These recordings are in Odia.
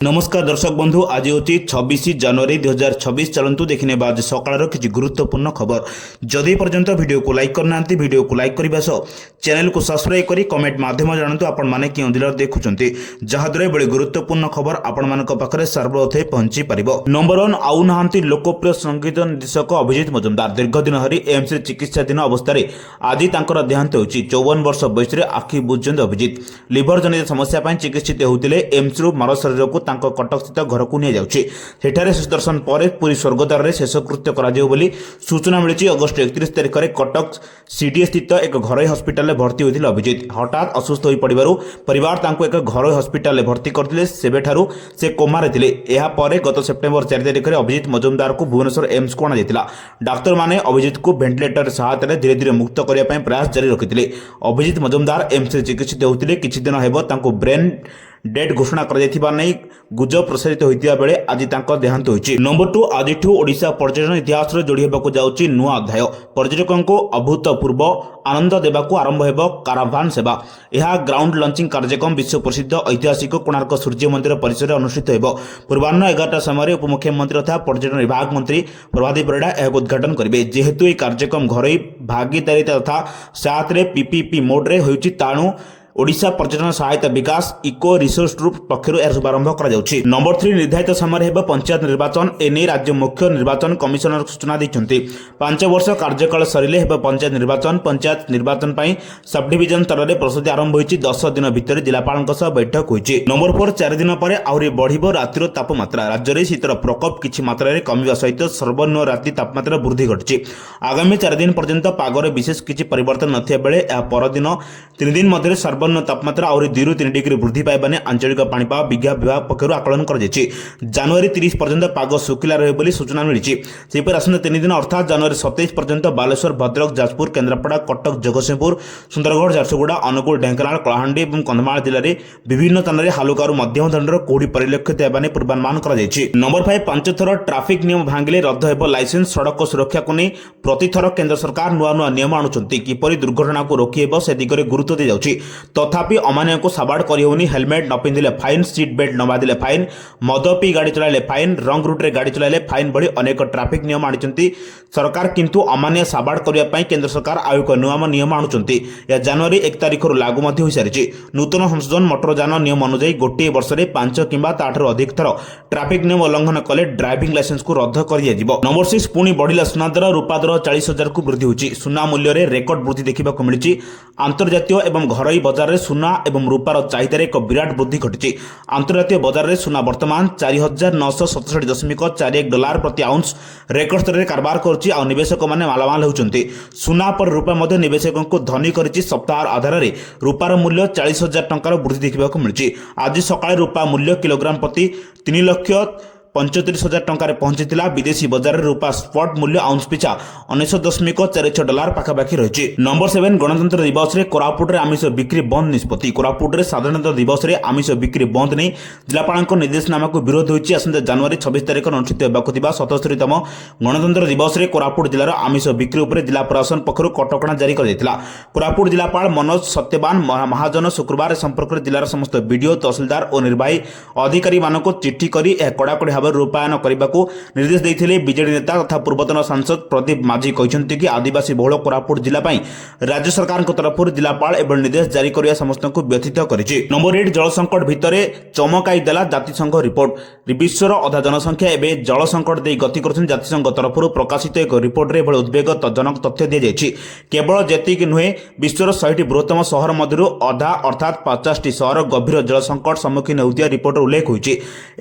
नमस्कार दर्शक बंधु आज होची 26 जनवरी 2026। चलतु देखने आज सकाळ किसी गुरुत्वपूर्ण खबर। जदि पर्यंत वीडियो को लाइक करना वीडियो को लाइक करने सह चैनल को सब्सक्राइब करी कमेंट माध्यम जानतु आपण माने कि जिला देखुंत जहाद्वारा बड़े गुरुत्वपूर्ण खबर आपण मान पाखे सर्वप्रथम पहुंची पार। नंबर 1 आउ नहांती लोकप्रिय संगीत निर्देशक अभिजीत मजुमदार दीर्घ दिन धरी एम्स चिकित्साधीन अवस्था आज तांकर देहांत होची। 54 वर्ष बयस आखि बुझुंत अभिजीत लिभर जनित समस्या चिकित्सित होते एम्स रु मर शरीर को कटक स्थित घर को नहीं जाउछि। सेठारे शेष दर्शन पर पूरी स्वर्गद्वार में शेषकृत्य कर सूचना मिली। अगस्ट 31 तारिख में कटक सीडीए स्थित एक घरोई हस्पिटाल में भर्ती होते अभिजीत हठात असुस्थ हो पड़ू परिवार तांको एक घरोई हस्पिटाल में भर्ती करते सेबेठारू से कोमारे थिले। एहा परे गत सेप्टेम्बर 4 तारिख में अभिजीत मजुमदार को भुवनेश्वर एम्स को अणाଯାଇଥିଲା। डाक्तर माने अभिजीत को भेंटिलेटर सहायता धीरे धीरे मुक्त करने प्रयास जारी रखिते। अभिजीत मजुमदार एम्स चिकित्सित होते किछि दिन हेब तांको ब्रेन डेड घोषणा गुजब प्रसारित होता बेले आज देहांत होइछि। नंबर 2 आज ओडिशा पर्यटन इतिहास जोड़ी होगा जाउछि नुआ अध्याय। पर्यटकों को अभूतपूर्व आनंद देवाक आरंभ हेब काराभान सेवा। यह ग्राउंड लॉन्चिंग कार्यक्रम विश्व प्रसिद्ध ऐतिहासिक कोणार्क सूर्य मंदिर परिसर अनुष्ठित होब। पूर्वाह्न 11टा समय उपमुख्यमंत्री तथा पर्यटन विभाग मंत्री प्रभादी परिडा यह उद्घाटन करेंगे। जेहेतु यह कार्यक्रम घरोई भागीदारिता तथा साथ में पीपीपी मोड्रे होइछि ताणु ओडिशा पर्यटन सहायता विकास इको रिसोर्स ग्रुप पक्षर यह शुभारंभ कर। नंबर 3 निर्धारित समय हेब पंचायत निर्वाचन एने राज्य मुख्य निर्वाचन कमिशनर सूचना देते। 5 वर्ष कार्यकाल सरिले हेब पंचायत निर्वाचन पर सब डिविजन स्तर में प्रस्तुति आरंभ होइछि। 10 दिन भितर जिलापाल बैठक होइछि। नंबर 4 4 दिन पर आहरी बढ़िबो रातिर तापमात्रा। राज्य में शीतर प्रकोप किछि मात्रा रे कमिबा सहित सर्वनिम्न राति तापमात्रा वृद्धि घटिछि। आगामी 4 दिन पर्यंत पागरे विशेष किछि परिवर्तन नथिया बेले या परदिन 3 दिन मध्य सर्वनिम्न तापमात्रा और 2 ରୁ 3 डिग्री वृद्धि पाइबाने आंचलिक पाणीपाग विज्ञान विभाग पक्षर आकलन कर। जनवरी 30 पर्यंत पाग शुखिला रहे बोली सूचना मिली। सेपर आसंता 3 दिन अर्थात जनवरी 27 पर्यंत बालेश्वर भद्रक जाजपुर केन्द्रापड़ा कटक जगतसिंहपुर सुंदरगढ़ झारसुगुड़ा अनुगुल ढेंकानाल कलाहांडी और कंधमाल जिले में विभिन्न स्थान में हालुकारू मध्यम धरणर कोहड़ी परिलक्षित होने पूर्वानुमान कर। नंबर 5 5 थर ट्राफिक नियम भांगिले रद्द हेब लाइसेंस। सड़क सुरक्षा को नहीं प्रतिथर केन्द्र सरकार नुआ नुआ नियम आणुछंती। किपरि दुर्घटना को रोकी हेब से दिगरे गुरुत्व दी जाउछि। तथापि अमान्य को साबाड़ करनी। हेलमेट न पिंधिले फाइन, सीट बेल्ट न बांधिले फाइन, मद पी गाड़ी चलाइले फाइन, रंग रूट्रे गाड़ी चलाइले फाइन भली अनेक ट्राफिक नियम आनी सरकार। किंतु अमान्य साबाड़ करने केंद्र सरकार आउ एक नुआ नियम आणुछंती। यह जनवरी 1 तारिख लागू हो सारी। नूतन संशोधन मोटरयान नियम अनुसार गोटे वर्ष में 5 किंबा ताठू अधिक थर ट्राफिक नियम उल्लंघन कले ड्राइविंग लाइसेंस को रद्द कर दिया। नंबर 6 पुणी बढ़िला सुना दर। रूपा दर 40,000 को वृद्धि होची। सुना मूल्य में रेकर्ड वृद्धि देखा मिली। अंतर्जातीय एवं घरोई बजार में सुना एवं रूपार चाहिदार एक विराट वृद्धि घटी। अंतर्जातीय बजार में सुना वर्तमान 4,967.41 डॉलर प्रति आउंस रेकर्ड स्तर में कारबार करुच्ची। निवेशक मैंने मालामाल होती। सुना पर रूपा मध्य निवेशकों को धनी करिछि। सप्ताह आधार में रूपार मूल्य 40,000 टंकार वृद्धि देखा मिली। आज सकाଳେ रूपा मूल्य किलोग्राम प्रति 3,35,000 टंकार पहुंची। विदेशी बाजार में रूपा स्पॉट मूल्य आउंस पिछा 19.46 डॉलर पाखापाखि रही। नंबर 7 गणतंत्र दिवस में कोरापुट आमिष बिक्री बंद निष्पत्ति। कोरापुट में साधारणतंत्र दिवस में आमिष बिक्री बंद नहीं जिलापाल निर्देशनामा को विरोध होती। आसंता जनवरी 26 तारिख अनुष्ठित होगाक 77तम गणतंत्र दिवस में कोरापुट जिलार आमिष बिक्री उपर जिला प्रशासन पक्षर कटकणा जारी कर। कोरापुट जिलापाल मनोज सत्यवान महाजन शुक्रवार संपर्क में जिलार समस्त बीडीओ तहसिलदार और निर्वाही अधिकारी मानक चिठी कर कड़ाकड़ी रूपायन करने को निर्देश देते। बीजेडी नेता तथा पूर्वतन सांसद प्रदीप माझी कहते कि आदिवासी बहुल कोरापुट जिला राज्य सरकार तरफ जिलापाल एवं निर्देश जारी करने समस्त को व्यथित कर। नंबर 8 जल संकट भितर चमकाई देला जातिसंघ रिपोर्ट। विश्वर अधा जनसंख्या एवं जल संकट दे गति कर। जातिसंघ तरफ प्रकाशित एक रिपोर्ट में उद्वेगजनक तथ्य दी जाएगी। केवल जेतिक नुहे विश्वर 100टी बृहत्तम सहर मध्य अधा अर्थात 50टी सहर गभीर जल संकट सम्मुखीन होता रिपोर्ट उल्लेख होती।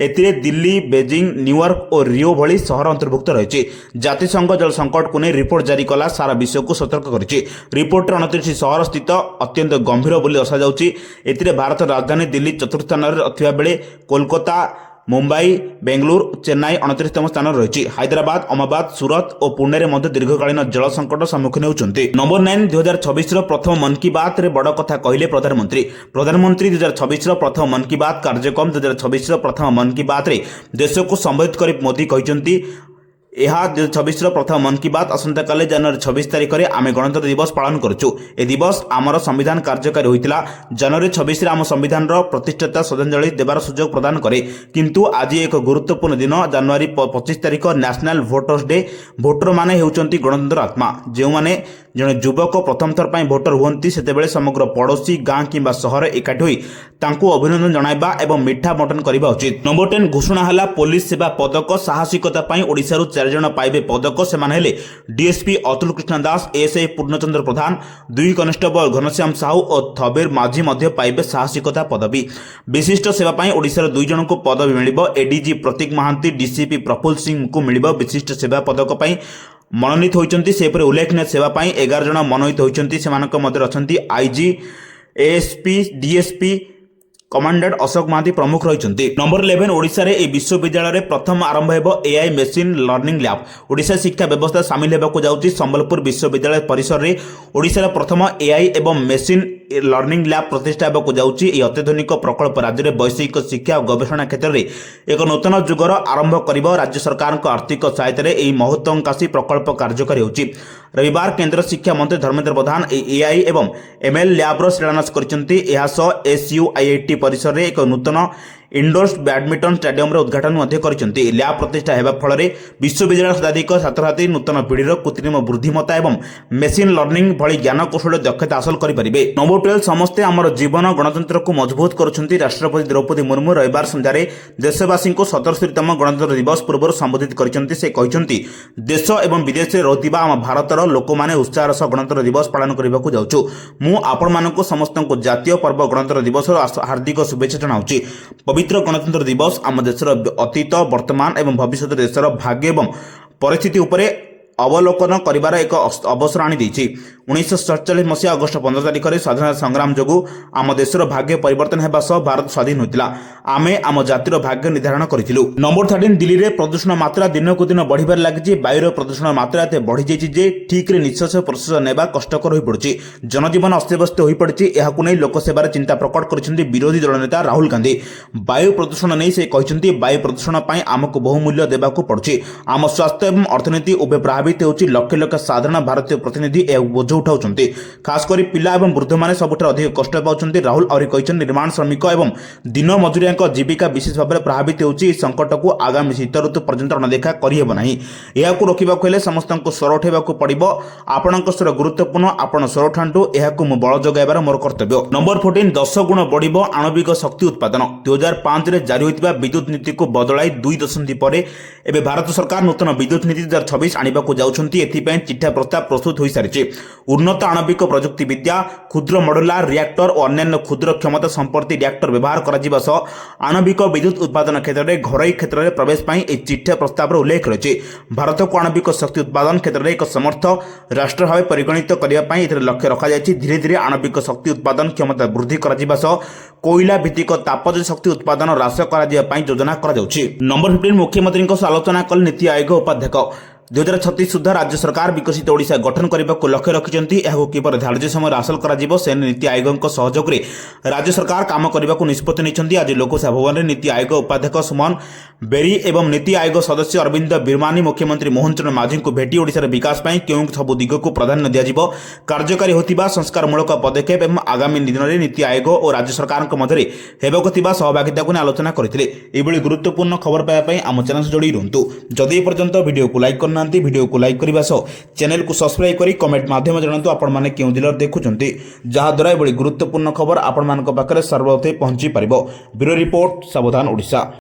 दिल्ली, बेजिंग, न्यूयॉर्क और रियो भली सहर अंतर्भुक्त रही। जातिसंघ जल संकट को नहीं रिपोर्ट जारी कला सारा विश्व को सतर्क करिछि। रिपोर्ट 29 सहर स्थित अत्यंत गंभीर बोली दर्शाଯାଉଛି। एथिरे भारत राजधानी दिल्ली चतुर्थ स्थान में बेले कोलकाता, मुंबई, बेंगलुरु, चेन्नई 29तम स्थान रही। हैदराबाद, अहमदाबाद, सूरत और पुणे में दीर्घकालीन जल संकट सम्मुखीन होती। नंबर 9 2026 प्रथम मन की बात रे बड़ कथा कहले प्रधानमंत्री। 2026 प्रथम मन की बात कार्यक्रम 2026 प्रथम मन की बात रे देश को संबोधित कर मोदी कहते ଏହା 2026 ପ୍ରଥମ ମନ୍ କି ବାତ୍। ଆସନ୍ତାକାଲି ଜାନୁଆରୀ 26 ତାରିଖରେ ଆମେ ଗଣତନ୍ତ୍ର ଦିବସ ପାଳନ କରୁଛୁ। ଏ ଦିବସ ଆମର ସମ୍ବିଧାନ କାର୍ଯ୍ୟକାରୀ ହୋଇଥିଲା। ଜାନୁଆରୀ 26ରେ ଆମ ସମ୍ବିଧାନର ପ୍ରତିଷ୍ଠାତା ଶ୍ରଦ୍ଧାଞ୍ଜଳି ଦେବାର ସୁଯୋଗ ପ୍ରଦାନ କରେ। କିନ୍ତୁ ଆଜି ଏକ ଗୁରୁତ୍ୱପୂର୍ଣ୍ଣ ଦିନ। ଜାନୁଆରୀ 25 ତାରିଖ ନ୍ୟାସନାଲ ଭୋଟର୍ସ ଡେ। ଭୋଟରମାନେ ହେଉଛନ୍ତି ଗଣତନ୍ତ୍ର ଆତ୍ମା। ଯେଉଁମାନେ ଜଣେ ଯୁବକ ପ୍ରଥମ ଥର ପାଇଁ ଭୋଟର ହୁଅନ୍ତି ସେତେବେଳେ ସମଗ୍ର ପଡ଼ୋଶୀ ଗାଁ କିମ୍ବା ସହର ଏକାଠି ହୋଇ ତାଙ୍କୁ ଅଭିନନ୍ଦନ ଜଣାଇବା ଏବଂ ମିଠା ବଣ୍ଟନ କରିବା ଉଚିତ। ନମ୍ବର 10 ଘୋଷଣା ହେଲା ପୋଲିସ ସେବା ପଦକ। ସାହସିକତା ପାଇଁ ଓଡ଼ିଶାରୁ 4 ଜଣ ପାଇବେ ପଦକ। ସେମାନେ ହେଲେ ଡିଏସ୍ପି ଅତୁଲ କୃଷ୍ଣ ଦାସ, ଏଏସ୍ଆଇ ପୂର୍ଣ୍ଣଚନ୍ଦ୍ର ପ୍ରଧାନ, 2 କନେଷ୍ଟବଳ ଘନଶ୍ୟାମ ସାହୁ ଓ ଥବିର ମାଝୀ ମଧ୍ୟ ପାଇବେ ସାହସିକତା ପଦବୀ। ବିଶିଷ୍ଟ ସେବା ପାଇଁ ଓଡ଼ିଶାର 2 ଜଣଙ୍କୁ ପଦବୀ ମିଳିବ। ଏଡିଜି ପ୍ରତୀକ ମହାନ୍ତି, ଡିସିପି ପ୍ରଫୁଲ୍ଲ ସିଂଙ୍କୁ ମିଳିବ ବିଶିଷ୍ଟ ସେବା ପଦକ ପାଇଁ ମନୋନୀତ ହୋଇଛନ୍ତି। ସେପରି ଉଲ୍ଲେଖନୀୟ ସେବା ପାଇଁ 11 ଜଣ ମନୋନୀତ ହୋଇଛନ୍ତି। ସେମାନଙ୍କ ମଧ୍ୟରେ ଅଛନ୍ତି IG, ASP, DSP, commandant Ashok Mohanty ପ୍ରମୁଖ ରହିଛନ୍ତି। ନମ୍ବର 11 ଓଡ଼ିଶାରେ ଏହି ବିଶ୍ୱବିଦ୍ୟାଳୟରେ ପ୍ରଥମ ଆରମ୍ଭ ହେବ AI machine learning lab. Odisha ଶିକ୍ଷା ବ୍ୟବସ୍ଥା ସାମିଲ ହେବାକୁ ଯାଉଛି। ସମ୍ବଲପୁର ବିଶ୍ୱବିଦ୍ୟାଳୟ ପରିସରରେ ଓଡ଼ିଶାର ପ୍ରଥମ ଏଆଇ ଏବଂ ମେସିନ୍ ଲର୍ଣ୍ଣିଂ ଲ୍ୟାବ୍ ପ୍ରତିଷ୍ଠା ହେବାକୁ ଯାଉଛି। ଏହି ଅତ୍ୟାଧୁନିକ ପ୍ରକଳ୍ପ ରାଜ୍ୟରେ ବୈଷୟିକ ଶିକ୍ଷା ଓ ଗବେଷଣା କ୍ଷେତ୍ରରେ ଏକ ନୂତନ ଯୁଗର ଆରମ୍ଭ କରିବ। ରାଜ୍ୟ ସରକାରଙ୍କ ଆର୍ଥିକ ସହାୟତାରେ ଏହି ମହତ୍ୱାକାଂକ୍ଷୀ ପ୍ରକଳ୍ପ କାର୍ଯ୍ୟକାରୀ ହେଉଛି। ରବିବାର କେନ୍ଦ୍ର ଶିକ୍ଷା ମନ୍ତ୍ରୀ ଧର୍ମେନ୍ଦ୍ର ପ୍ରଧାନ ଏହି ଏଆଇ ଏବଂ ଏମ୍ଏଲ୍ ଲ୍ୟାବ୍ର ଶିଳାନ୍ୟାସ କରିଛନ୍ତି। ଏହା ସହ ଏସ୍ୟୁଆଇଆଇଟି ପରିସରରେ ଏକ ନୂତନ ଇଣ୍ଡୋର ବ୍ୟାଡମିଣ୍ଟନ ଷ୍ଟାଡିୟମର ଉଦ୍ଘାଟନ ମଧ୍ୟ କରିଛନ୍ତି। ଲ୍ୟାବ୍ ପ୍ରତିଷ୍ଠା ହେବା ଫଳରେ ବିଶ୍ୱବିଦ୍ୟାଳୟ ଶତାଧିକ ଛାତ୍ରଛାତ୍ରୀ ନୂତନ ପିଢ଼ିର କୃତ୍ରିମ ବୁଦ୍ଧିମତ୍ତା ଏବଂ ମେସିନ୍ ଲର୍ଣ୍ଣିଂ ଭଳି ଜ୍ଞାନକୌଶଳ ଦକ୍ଷତା ହାସଲ କରିପାରିବେ। ନମ୍ବର 12 ସମସ୍ତେ ଆମର ଜୀବନ ଗଣତନ୍ତ୍ରକୁ ମଜବୁତ କରୁଛନ୍ତି। ରାଷ୍ଟ୍ରପତି ଦ୍ରୌପଦୀ ମୁର୍ମୁ ରବିବାର ସନ୍ଧ୍ୟାରେ ଦେଶବାସୀଙ୍କୁ 77ତମ ଗଣତନ୍ତ୍ର ଦିବସ ପୂର୍ବରୁ ସମ୍ବୋଧିତ କରିଛନ୍ତି। ସେ କହିଛନ୍ତି, ଦେଶ ଏବଂ ବିଦେଶରେ ରହୁଥିବା ଆମ ଭାରତର ଲୋକମାନେ ଉତ୍ସାହର ସହ ଗଣତନ୍ତ୍ର ଦିବସ ପାଳନ କରିବାକୁ ଯାଉଛୁ। ମୁଁ ଆପଣମାନଙ୍କୁ ସମସ୍ତଙ୍କୁ ଜାତୀୟ ପର୍ବ ଗଣତନ୍ତ୍ର ଦିବସର ହାର୍ଦ୍ଦିକ ଶୁଭେଚ୍ଛା ଜଣାଉଛି। ପବିତ୍ର ଗଣତନ୍ତ୍ର ଦିବସ ଆମ ଦେଶର ଅତୀତ, ବର୍ତ୍ତମାନ ଏବଂ ଭବିଷ୍ୟତ ଦେଶର ଭାଗ୍ୟ ଏବଂ ପରିସ୍ଥିତି ଉପରେ ଅବଲୋକନ କରିବାର ଏକ ଅବସର ଆଣିଦେଇଛି। 1947 ମସିହା ଅଗଷ୍ଟ 15 ତାରିଖରେ ସ୍ୱାଧୀନତା ସଂଗ୍ରାମ ଯୋଗୁଁ ଆମ ଦେଶର ଭାଗ୍ୟ ପରିବର୍ତ୍ତନ ହେବା ସହ ଭାରତ ସ୍ୱାଧୀନ ହୋଇଥିଲା। ଆମେ ଆମ ଜାତିର ଭାଗ୍ୟ ନିର୍ଦ୍ଧାରଣ କରିଥିଲୁ। ନମ୍ବର 13 ଦିଲ୍ଲୀରେ ପ୍ରଦୂଷଣ ମାତ୍ରା ଦିନକୁ ଦିନ ବଢ଼ିବାରେ ଲାଗିଛି। ବାୟୁର ପ୍ରଦୂଷଣ ମାତ୍ରା ଏତେ ବଢ଼ିଯାଇଛି ଯେ ଠିକ୍ରେ ନିଶ୍ୱାସ ପ୍ରଶ୍ୱାସ ନେବା କଷ୍ଟକର ହୋଇପଡ଼ୁଛି। ଜନଜୀବନ ଅସ୍ତବ୍ୟସ୍ତ ହୋଇପଡ଼ିଛି। ଏହାକୁ ନେଇ ଲୋକସେବାରେ ଚିନ୍ତା ପ୍ରକଟ କରିଛନ୍ତି ବିରୋଧୀ ଦଳ ନେତା ରାହୁଲ ଗାନ୍ଧୀ। ବାୟୁ ପ୍ରଦୂଷଣ ନେଇ ସେ କହିଛନ୍ତି, ବାୟୁ ପ୍ରଦୂଷଣ ପାଇଁ ଆମକୁ ବହୁମୂଲ୍ୟ ଦେବାକୁ ପଡ଼ୁଛି। ଆମ ସ୍ୱାସ୍ଥ୍ୟ ଏବଂ ଅର୍ଥନୀତି ଉଭୟ ପ୍ରଭାବିତ ହେଉଛି। ଲକ୍ଷ ଲକ୍ଷ ସାଧାରଣ ଭାରତୀୟ ପ୍ରତିନିଧି ଏହାକୁ ବୋଝ ଉଠାଉଛନ୍ତି। ଖାସ୍ କରି ପିଲା ଏବଂ ବୃଦ୍ଧମାନେ ସବୁଠାରୁ ଅଧିକ କଷ୍ଟ ପାଉଛନ୍ତି। ରାହୁଲ ଆହୁରି କହିଛନ୍ତି, ନିର୍ମାଣ ଶ୍ରମିକ ଏବଂ ଦିନ ମଜୁରିଆଙ୍କ ଜୀବିକା ବିଶେଷ ଭାବରେ ପ୍ରଭାବିତ ହେଉଛି। ଏହି ସଂକଟକୁ ଆଗାମୀ ଶୀତ ଋତୁ ପର୍ଯ୍ୟନ୍ତ ଅଣଦେଖା କରିହେବ ନାହିଁ। ଏହାକୁ ରୋକିବାକୁ ହେଲେ ସମସ୍ତଙ୍କୁ ସ୍ୱର ଉଠାଇବାକୁ ପଡ଼ିବ। ଆପଣଙ୍କ ସ୍ୱର ଗୁରୁତ୍ୱପୂର୍ଣ୍ଣ। ଆପଣ ସ୍ୱର ଉଠାନ୍ତୁ। ଏହାକୁ ମୁଁ ବଳ ଯୋଗାଇବାର ମୋର କର୍ତ୍ତବ୍ୟ। ନମ୍ବର 14 10 ଗୁଣ ବଢ଼ିବ ଆଣବିକ ଶକ୍ତି ଉତ୍ପାଦନ। 2005ରେ ଜାରି ହୋଇଥିବା ବିଦ୍ୟୁତ୍ ନୀତିକୁ ବଦଳାଇ 2 ଦଶନ୍ଧି ପରେ ଏବେ ଭାରତ ସରକାର ନୂତନ ବିଦ୍ୟୁତ୍ ନୀତି 2026 ଆଣିବାକୁ ଯାଉଛନ୍ତି। ଏଥିପାଇଁ ଚିଠା ପ୍ରସ୍ତାବ ପ୍ରସ୍ତୁତ ହୋଇସାରିଛି। ଉନ୍ନତ ଆଣବିକ ପ୍ରଯୁକ୍ତି ବିଦ୍ୟା, କ୍ଷୁଦ୍ର ମଡୁଲାର ରିଆକ୍ଟର ଓ ଅନ୍ୟାନ୍ୟ କ୍ଷୁଦ୍ର କ୍ଷମତା ସମ୍ପର୍ତ୍ତି ରିଆକ୍ଟର ବ୍ୟବହାର କରାଯିବା ସହ ଆଣବିକ ବିଦ୍ୟୁତ୍ ଉତ୍ପାଦନ କ୍ଷେତ୍ରରେ ଘରୋଇ କ୍ଷେତ୍ରରେ ପ୍ରବେଶ ପାଇଁ ଏହି ଚିଠା ପ୍ରସ୍ତାବର ଉଲ୍ଲେଖ ରହିଛି। ଭାରତକୁ ଆଣବିକ ଶକ୍ତି ଉତ୍ପାଦନ କ୍ଷେତ୍ରରେ ଏକ ସମର୍ଥ ରାଷ୍ଟ୍ର ଭାବେ ପରିଗଣିତ କରିବା ପାଇଁ ଏଥିରେ ଲକ୍ଷ୍ୟ ରଖାଯାଇଛି। ଧୀରେ ଧୀରେ ଆଣବିକ ଶକ୍ତି ଉତ୍ପାଦନ କ୍ଷମତା ବୃଦ୍ଧି କରାଯିବା ସହ କୋଇଲା ଭିତ୍ତିକ ତାପଜ ଶକ୍ତି ଉତ୍ପାଦନ ହ୍ରାସ କରାଯିବା ପାଇଁ ଯୋଜନା କରାଯାଉଛି। ନମ୍ବର 15 ମୁଖ୍ୟମନ୍ତ୍ରୀଙ୍କ ସହ ଆଲୋଚନା କଲେ ନୀତି ଆୟୋଗ ଉପାଧ୍ୟକ୍ଷ। 2036 ସୁଦ୍ଧା ରାଜ୍ୟ ସରକାର ବିକଶିତ ଓଡ଼ିଶା ଗଠନ କରିବାକୁ ଲକ୍ଷ୍ୟ ରଖିଛନ୍ତି। ଏହାକୁ କିପରି ଧାର୍ଯ୍ୟ ସମୟରେ ହାସଲ କରାଯିବ ସେ ନୀତି ଆୟୋଗଙ୍କ ସହଯୋଗରେ ରାଜ୍ୟ ସରକାର କାମ କରିବାକୁ ନିଷ୍ପତ୍ତି ନେଇଛନ୍ତି। ଆଜି ଲୋକସେବା ଭବନରେ ନୀତି ଆୟୋଗ ଉପାଧ୍ୟକ୍ଷ ସୁମନ ବେରୀ ଏବଂ ନୀତି ଆୟୋଗ ସଦସ୍ୟ ଅରବିନ୍ଦ ବିର୍ମାନି ମୁଖ୍ୟମନ୍ତ୍ରୀ ମୋହନ ଚରଣ ମାଝୀଙ୍କୁ ଭେଟି ଓଡ଼ିଶାର ବିକାଶ ପାଇଁ କେଉଁ ସବୁ ଦିଗକୁ ପ୍ରାଧାନ୍ୟ ଦିଆଯିବ, କାର୍ଯ୍ୟକାରୀ ହେଉଥିବା ସଂସ୍କାରମୂଳକ ପଦକ୍ଷେପ ଏବଂ ଆଗାମୀ ଦିନରେ ନୀତି ଆୟୋଗ ଓ ରାଜ୍ୟ ସରକାରଙ୍କ ମଧ୍ୟରେ ହେବାକୁ ଥିବା ସହଭାଗିତାକୁ ନେଇ ଆଲୋଚନା କରିଥିଲେ। ଏଭଳି ଗୁରୁତ୍ୱପୂର୍ଣ୍ଣ ଖବର ପାଇବା ପାଇଁ ଆମ ଚ୍ୟାନେଲ ସହ ଯୋଡ଼ି ରୁହନ୍ତୁ। ଯଦି ଏପର୍ଯ୍ୟନ୍ତ ଭିଡ଼ିଓକୁ ଲାଇକ୍ କରିନାହାନ୍ତି, ଭିଡ଼ିଓକୁ ଲାଇକ୍ କରିବା ସହ ଚ୍ୟାନେଲକୁ ସବସ୍କ୍ରାଇବ୍ କରି କମେଣ୍ଟ ମାଧ୍ୟମରେ ଜଣାନ୍ତୁ ଆପଣମାନେ କେଉଁ ଜିଲ୍ଲାରୁ ଦେଖୁଛନ୍ତି, ଯାହାଦ୍ୱାରା ଏଭଳି ଗୁରୁତ୍ୱପୂର୍ଣ୍ଣ ଖବର ଆପଣମାନଙ୍କ ପାଖରେ ସର୍ବପ୍ରଥମେ ପହଞ୍ଚି ପାରିବ। ବ୍ୟୁରୋ ରିପୋର୍ଟ, ସାବଧାନ ଓଡ଼ିଶା।